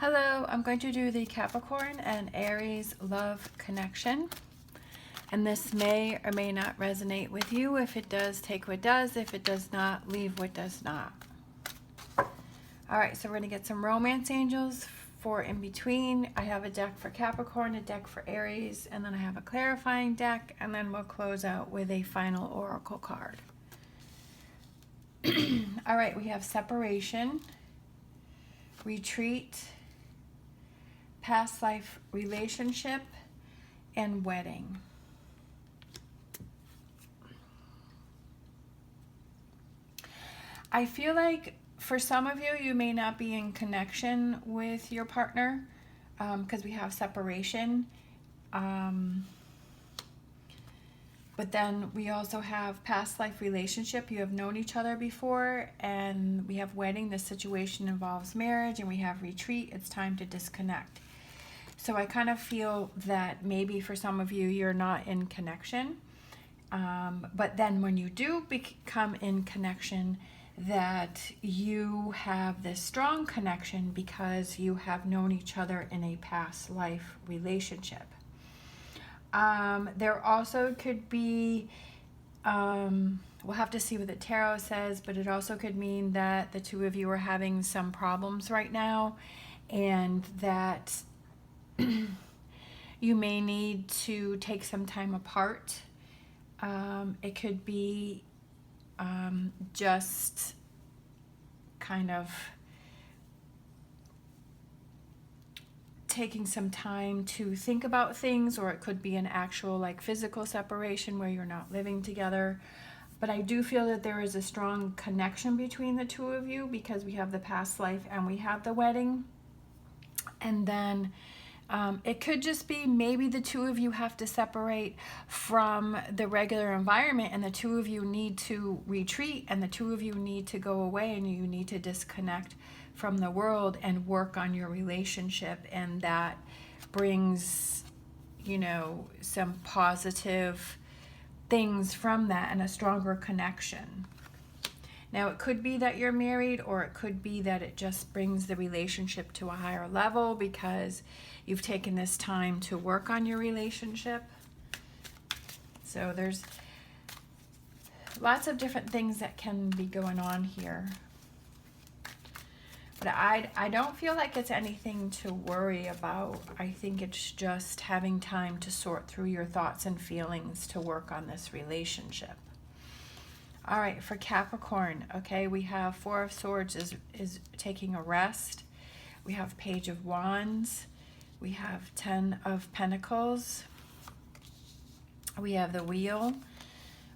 Hello, I'm going to do the Capricorn and Aries love connection. And this may or may not resonate with you. If it does, take what does. If it does not, leave what does not. All right, so we're going to get some romance angels for in between. I have a deck for Capricorn, a deck for Aries, and then I have a clarifying deck, and then we'll close out with a final oracle card. All right, we have separation, retreat, past life relationship, and wedding. I feel like for some of you, you may not be in connection with your partner because we have separation. But then we also have past life relationship. You have known each other before, and we have wedding. This situation involves marriage, and we have retreat. It's time to disconnect. So I kind of feel that maybe for some of you, you're not in connection. But then when you do become in connection, that you have this strong connection because you have known each other in a past life relationship. There also could be, we'll have to see what the tarot says, but it also could mean that the two of you are having some problems right now, and that you may need to take some time apart. It could be just kind of taking some time to think about things, or it could be an actual like physical separation where you're not living together. But I do feel that there is a strong connection between the two of you because we have the past life and we have the wedding. And then it could just be maybe the two of you have to separate from the regular environment, and the two of you need to retreat, and the two of you need to go away, and you need to disconnect from the world and work on your relationship. And that brings, you know, some positive things from that and a stronger connection. Now, it could be that you're married, or it could be that it just brings the relationship to a higher level because you've taken this time to work on your relationship. So there's lots of different things that can be going on here. But I don't feel like it's anything to worry about. I think it's just having time to sort through your thoughts and feelings to work on this relationship. All right, for Capricorn, okay, we have Four of Swords is taking a rest. We have Page of Wands. We have 10 of Pentacles. We have the Wheel.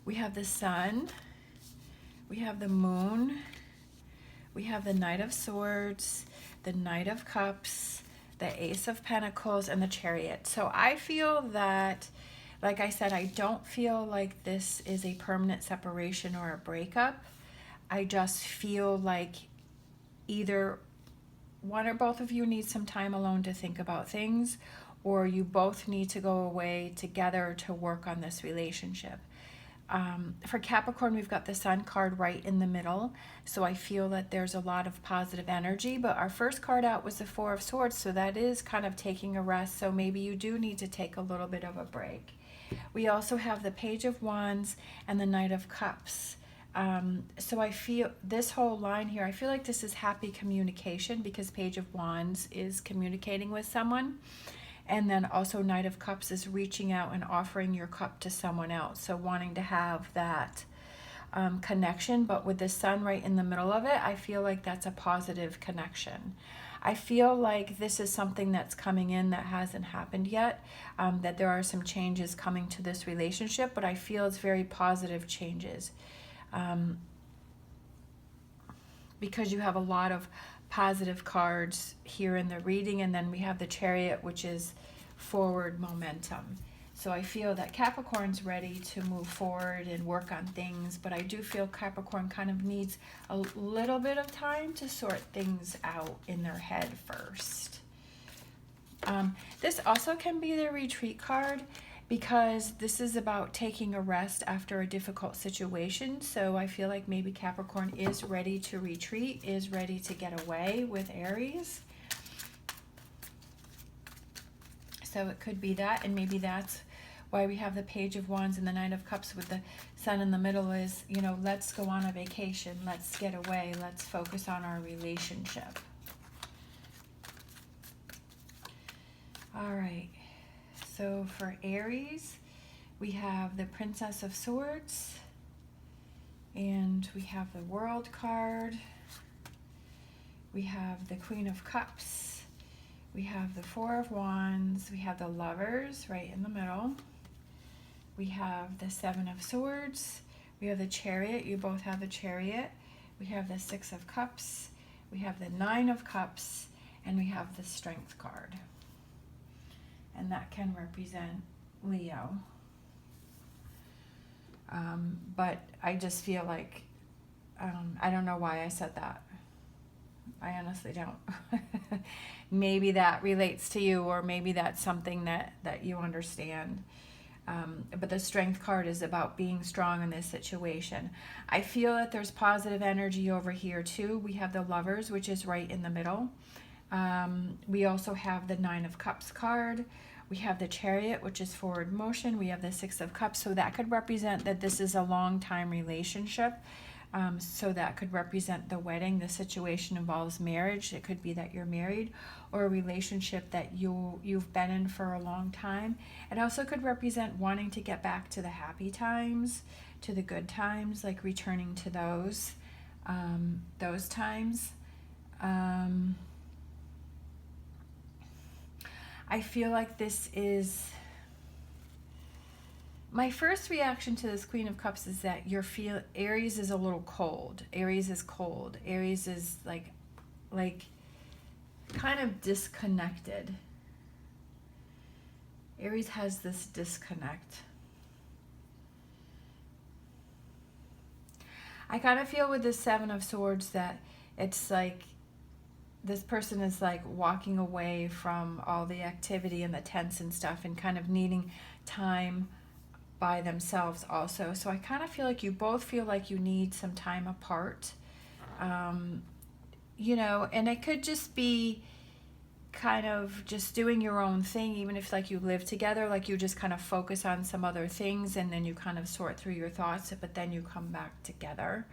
We have the Sun. We have the Moon. We have the Knight of Swords, the Knight of Cups, the Ace of Pentacles, and the Chariot. So I feel that, like I said, I don't feel like this is a permanent separation or a breakup. I just feel like either one or both of you need some time alone to think about things, or you both need to go away together to work on this relationship. For Capricorn, we've got the Sun card right in the middle, so I feel that there's a lot of positive energy. But our first card out was the Four of Swords, so that is kind of taking a rest. So maybe you do need to take a little bit of a break. We also have the Page of Wands and the Knight of Cups. So I feel this whole line here, I feel like this is happy communication because Page of Wands is communicating with someone. And then also Knight of Cups is reaching out and offering your cup to someone else. So wanting to have that connection, but with the Sun right in the middle of it, I feel like that's a positive connection. I feel like this is something that's coming in that hasn't happened yet, that there are some changes coming to this relationship, but I feel it's very positive changes because you have a lot of positive cards here in the reading, and then we have the Chariot, which is forward momentum. So I feel that Capricorn's ready to move forward and work on things, but I do feel Capricorn kind of needs a little bit of time to sort things out in their head first. This also can be the retreat card because this is about taking a rest after a difficult situation. So I feel like maybe Capricorn is ready to retreat, is ready to get away with Aries. So it could be that, and maybe that's why we have the Page of Wands and the Knight of Cups with the Sun in the middle is, you know, let's go on a vacation, let's get away, let's focus on our relationship. All right, so for Aries, we have the Princess of Swords, and we have the World card, we have the Queen of Cups, we have the Four of Wands, we have the Lovers right in the middle, we have the Seven of Swords, we have the Chariot, you both have the Chariot, we have the Six of Cups, we have the Nine of Cups, and we have the Strength card. And that can represent Leo. But I just feel like, I don't know why I said that. I honestly don't. Maybe that relates to you, or maybe that's something that you understand. But the Strength card is about being strong in this situation. I feel that there's positive energy over here too. We have the Lovers, which is right in the middle. We also have the Nine of Cups card. We have the Chariot, which is forward motion. We have the Six of Cups. So that could represent that this is a long time relationship. So that could represent the wedding. The situation involves marriage. It could be that you're married, or a relationship that you've been in for a long time. It also could represent wanting to get back to the happy times, to the good times, like returning to those times. I feel like this is, my first reaction to this Queen of Cups is that Aries is a little cold. Aries is cold. Aries is like kind of disconnected. Aries has this disconnect. I kind of feel with the Seven of Swords that it's like this person is like walking away from all the activity and the tents and stuff, and kind of needing time by themselves also. So I kind of feel like you both feel like you need some time apart, you know, and it could just be kind of just doing your own thing, even if like you live together, like you just kind of focus on some other things, and then you kind of sort through your thoughts, but then you come back together.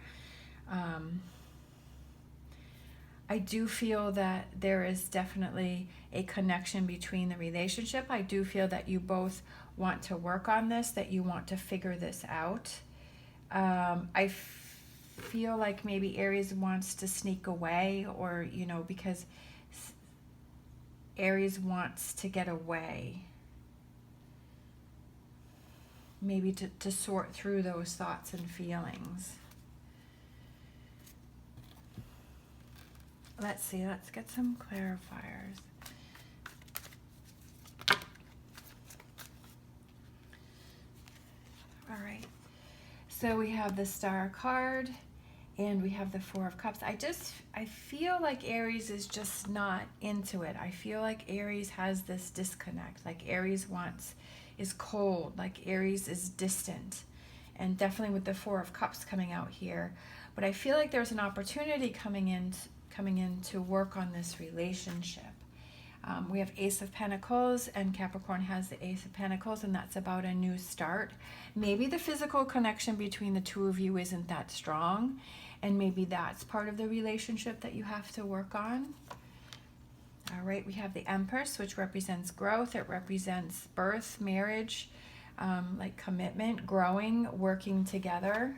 I do feel that there is definitely a connection between the relationship. I do feel that you both want to work on this, that you want to figure this out. I feel like maybe Aries wants to sneak away, or, you know, because Aries wants to get away. Maybe to sort through those thoughts and feelings. Let's see, let's get some clarifiers. All right, so we have the Star card, and we have the Four of Cups. I feel like Aries is just not into it. I feel like Aries has this disconnect, like Aries is cold, like Aries is distant, and definitely with the Four of Cups coming out here. But I feel like there's an opportunity coming in to work on this relationship. We have Ace of Pentacles, and Capricorn has the Ace of Pentacles, and that's about a new start. Maybe the physical connection between the two of you isn't that strong, and maybe that's part of the relationship that you have to work on. All right, we have the Empress, which represents growth. It represents birth, marriage, like commitment, growing, working together.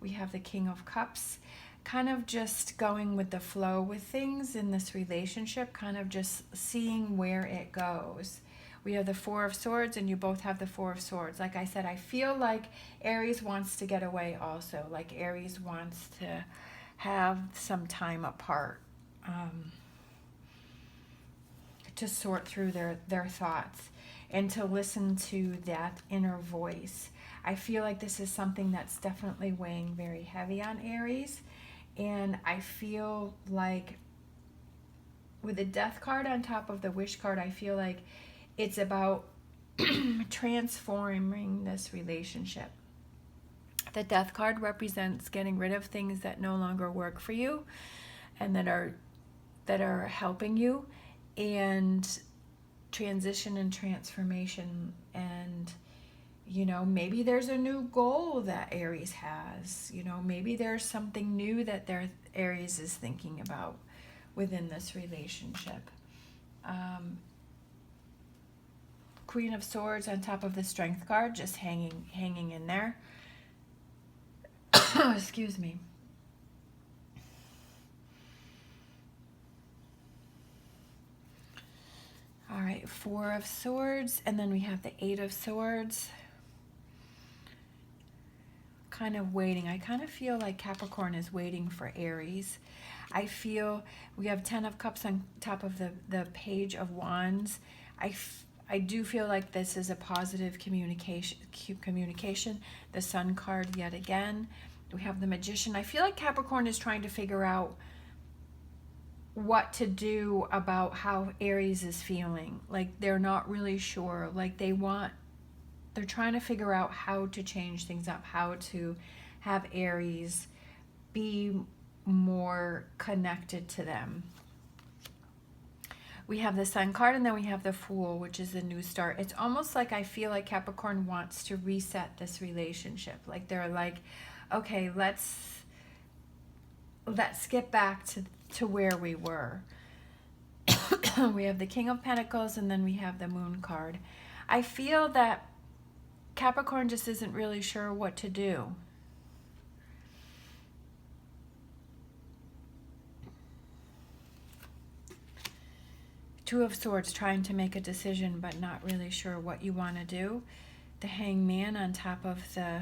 We have the King of Cups, kind of just going with the flow with things in this relationship, kind of just seeing where it goes. We have the Four of Swords, and you both have the Four of Swords. Like I said, I feel like Aries wants to get away also. Like Aries wants to have some time apart, to sort through their thoughts and to listen to that inner voice. I feel like this is something that's definitely weighing very heavy on Aries. And I feel like with the Death card on top of the Wish card, I feel like it's about transforming this relationship. The Death card represents getting rid of things that no longer work for you and that are helping you. And transition and transformation, and you know, maybe there's a new goal that Aries has. You know, maybe there's something new that their Aries is thinking about within this relationship. Queen of Swords on top of the Strength card, just hanging in there. Excuse me. All right, Four of Swords, and then we have the Eight of Swords. Kind of waiting. I kind of feel like Capricorn is waiting for Aries. I feel we have 10 of Cups on top of the Page of Wands. I do feel like this is a positive communication. The Sun card yet again. We have the Magician. I feel like Capricorn is trying to figure out what to do about how Aries is feeling. Like they're not really sure. Like they're trying to figure out how to change things up, how to have Aries be more connected to them. We have the Sun card, and then we have the Fool, which is the new start. It's almost like I feel like Capricorn wants to reset this relationship. Like they're like, okay, let's get back to where we were. We have the King of Pentacles, and then we have the Moon card. I feel that Capricorn just isn't really sure what to do. Two of Swords, trying to make a decision but not really sure what you want to do. The Hangman on top of the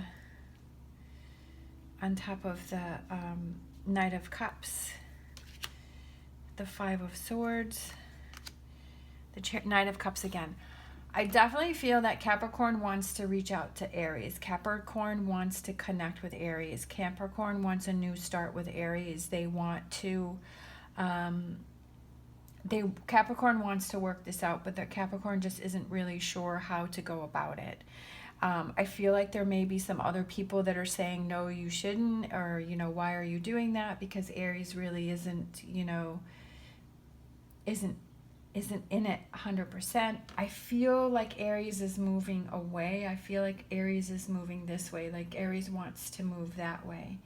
Knight of Cups. The Five of Swords. The Knight of Cups again. I definitely feel that Capricorn wants to reach out to Aries. Capricorn wants to connect with Aries. Capricorn wants a new start with Aries. They want to Capricorn wants to work this out, but that Capricorn just isn't really sure how to go about it. I feel like there may be some other people that are saying, no, you shouldn't, or, you know, why are you doing that? Because Aries really isn't, you know, isn't in it 100%. I feel like Aries is moving away. I feel like Aries is moving this way. Like Aries wants to move that way.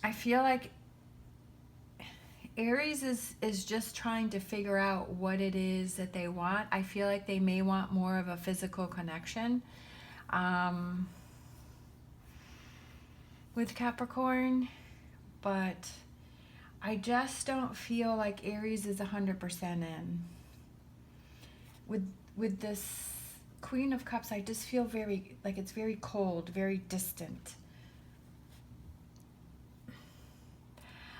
I feel like Aries is just trying to figure out what it is that they want. I feel like they may want more of a physical connection with Capricorn, but I just don't feel like Aries is 100% in. With this Queen of Cups, I just feel like it's very cold, very distant.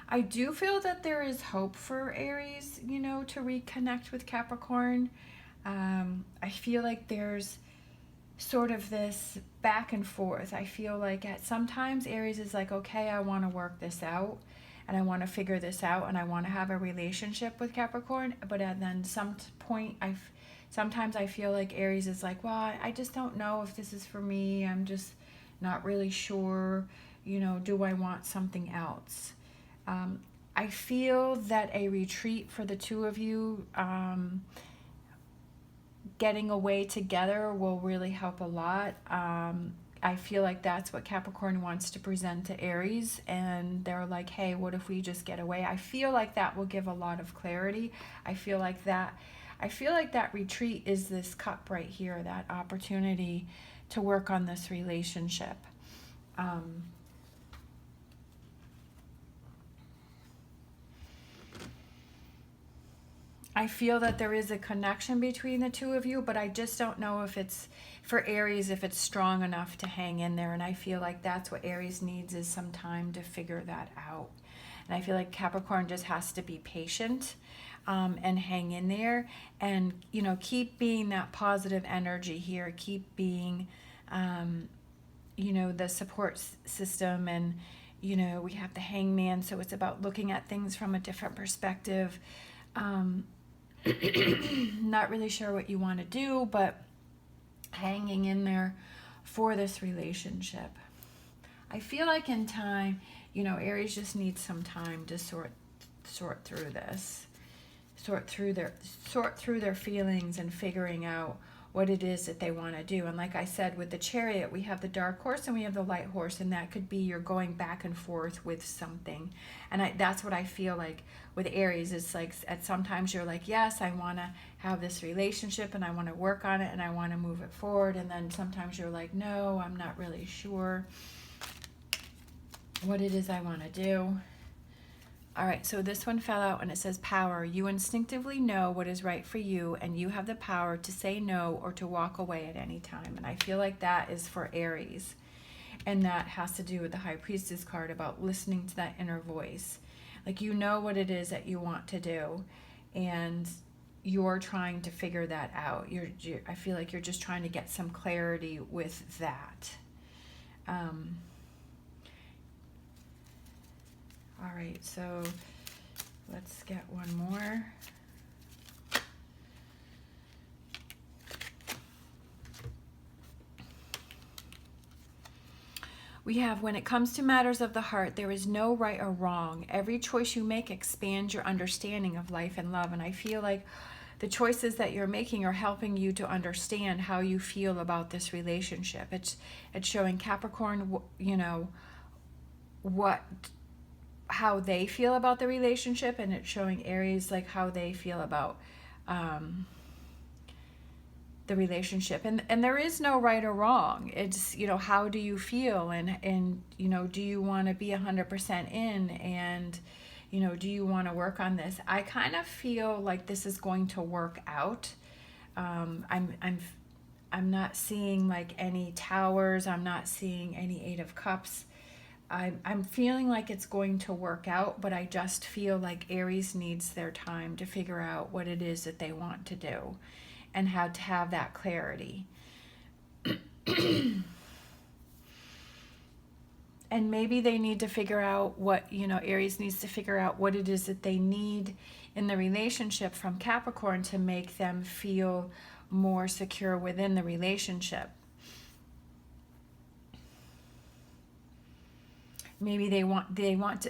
I do feel that there is hope for Aries, you know, to reconnect with Capricorn. I feel like there's sort of this back and forth. I feel like sometimes Aries is like, okay, I want to work this out and I want to figure this out and I want to have a relationship with Capricorn. But at then some point, sometimes I feel like Aries is like, well, I just don't know if this is for me. I'm just not really sure, you know, do I want something else? I feel that a retreat for the two of you, getting away together will really help a lot. I feel like that's what Capricorn wants to present to Aries, and they're like, hey, what if we just get away? I feel like that will give a lot of clarity. I feel like that retreat is this cup right here, that opportunity to work on this relationship. I feel that there is a connection between the two of you, but I just don't know if it's, for Aries, if it's strong enough to hang in there. And I feel like that's what Aries needs, is some time to figure that out. And I feel like Capricorn just has to be patient and hang in there and, you know, keep being that positive energy here. Keep being, you know, the support system. And, you know, we have the Hangman, so it's about looking at things from a different perspective. Not really sure what you want to do, but hanging in there for this relationship. I feel like in time, you know, Aries just needs some time to sort through this, sort through their feelings and figuring out what it is that they want to do. And like I said, with the Chariot, we have the dark horse and we have the light horse, and that could be you're going back and forth with something. And that's what I feel like with Aries. It's like at sometimes you're like, yes, I want to have this relationship and I want to work on it and I want to move it forward. And then sometimes you're like, no, I'm not really sure what it is I want to do. All right, so this one fell out and it says power. You instinctively know what is right for you, and you have the power to say no or to walk away at any time. And I feel like that is for Aries. And that has to do with the High Priestess card about listening to that inner voice. Like, you know what it is that you want to do, and you're trying to figure that out. I feel like you're just trying to get some clarity with that. All right, so let's get one more. We have, when it comes to matters of the heart, there is no right or wrong. Every choice you make expands your understanding of life and love. And I feel like the choices that you're making are helping you to understand how you feel about this relationship. It's showing Capricorn, you know, how they feel about the relationship, and it's showing Aries like how they feel about the relationship. And there is no right or wrong. It's, you know, how do you feel, and you know, do you want to be 100% in, and you know, do you want to work on this? I kind of feel like this is going to work out. I'm not seeing like any towers. I'm not seeing any Eight of Cups. I'm feeling like it's going to work out, but I just feel like Aries needs their time to figure out what it is that they want to do and how to have that clarity. And maybe they need to figure out what, you know, Aries needs to figure out what it is that they need in the relationship from Capricorn to make them feel more secure within the relationship. Maybe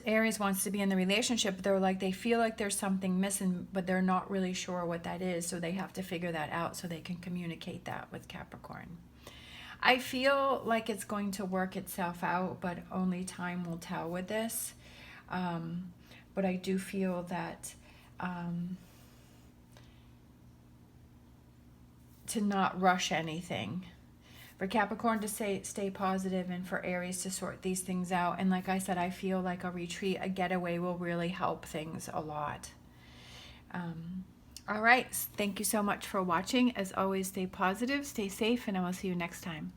Aries wants to be in the relationship, but they're like, they feel like there's something missing, but they're not really sure what that is. So they have to figure that out so they can communicate that with Capricorn. I feel like it's going to work itself out, but only time will tell with this. But I do feel that to not rush anything. For Capricorn to stay positive, and for Aries to sort these things out. And like I said, I feel like a retreat, a getaway will really help things a lot. All right. Thank you so much for watching. As always, stay positive, stay safe, and I will see you next time.